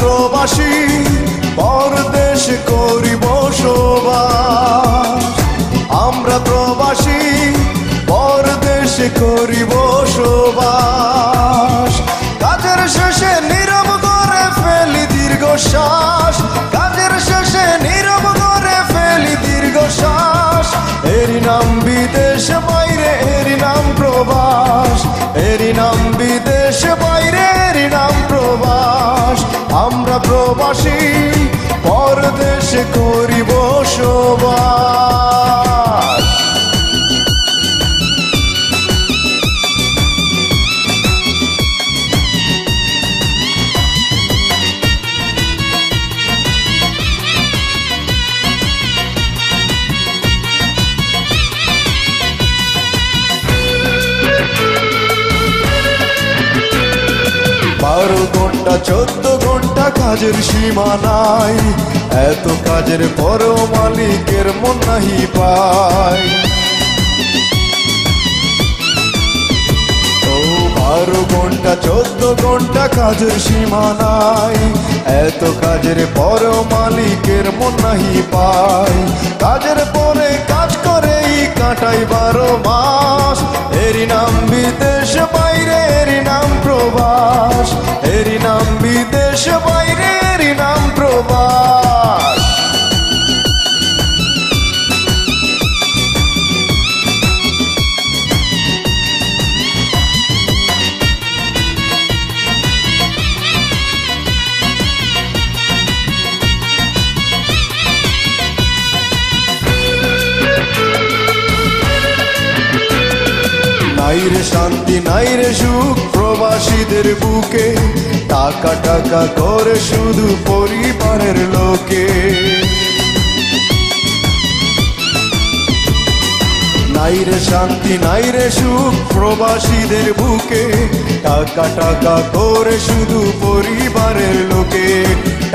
প্রবাসী পরদেশে করি বসবাস, আমরা প্রবাসী পরদেশে করি বসবাস। কাজের শেষে নীরব করে ফেলি দীর্ঘশ্বাস, কাজের শেষে নীরব করে ফেলি দীর্ঘশ্বাস। এরই নাম বিদেশ বাইরে, এরই নাম প্রবাস, এরই নাম বিদেশ বাইরে, এরই নাম প্রবাস। আমরা প্রবাসী পরদেশে করি বসবাস। বারো ঘন্টা 14 ঘন্টা কাজের সীমা নাই, এত কাজের পরও মালিকের মন নাহি পায়। ও 12 ঘন্টা 14 ঘন্টা কাজের সীমা নাই, এত কাজের পরও মালিকের মন নাহি পায়। কাজের পরে কাজ করেই কাটাই 12 মাস, এরই নাম বিদেশ বাইরে, এরই নাম প্রবাস, এরই নাম বিদেশ বাইরে, এরই নাম প্রবাস। নাই রে শান্তি নাই রে সুখ প্রবাসীদের বুকে, টাকা টাকা করে শুধু পরিবারের লোকে। নাই রে শান্তি নাই রে সুখ প্রবাসীদের বুকে, টাকা টাকা করে শুধু পরিবারের লোকে।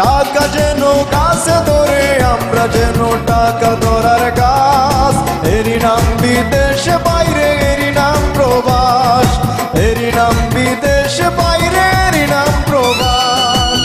টাকা যেন গাছে ধরে, আমরা যেন টাকা ধরার গাছ। এরই নাম বিদেশ বাইরে, এরই নাম প্রবাস, এরই নাম বিদেশ বাইরে, এরই নাম প্রবাস।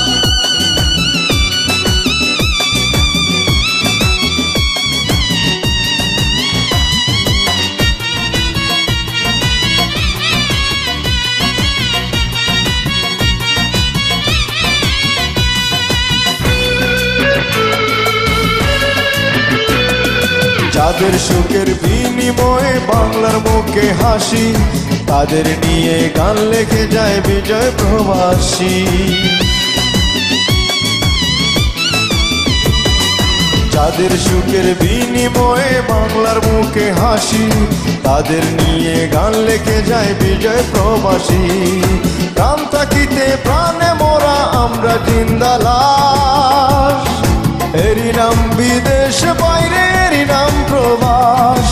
যাদের সুখের বিনিময়ে বাংলার মুখে হাসি, তাদের নিয়ে গান লেখে যায় বিজয় প্রবাসী। যাদের সুখের বিনিময়ে বাংলার মুখে হাসি, তাদের নিয়ে গান লেখে যায় বিজয় প্রবাসী। প্রাণ থাকিতে প্রাণে মোরা আমরা জিন্দা লাশ, এরই নাম বিদেশ বাইরে, এরই নাম প্রবাস,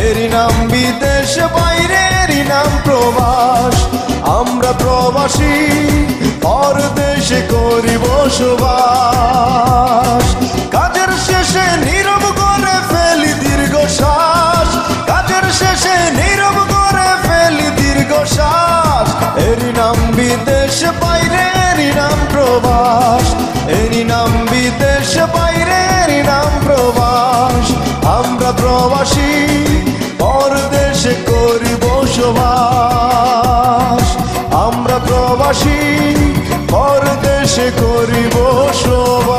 এরই নাম বিদেশ বাইরে, এরই নাম প্রবাস। আমরা প্রবাসী পরদেশে করি বসবাস, কাজের শেষে নীরব করে ফেলি দীর্ঘশ্বাস, কাজের শেষে নীরব করে ফেলি দীর্ঘশ্বাস। এরই নাম বিদেশ বাইরে, এরই নাম প্রবাস, এরই নাম বিদেশ বাইরে, এরই নাম প্রবাস। আমরা প্রবাসী পরদেশে করি বসবাস, আমরা প্রবাসী পরদেশে করি বসবাস।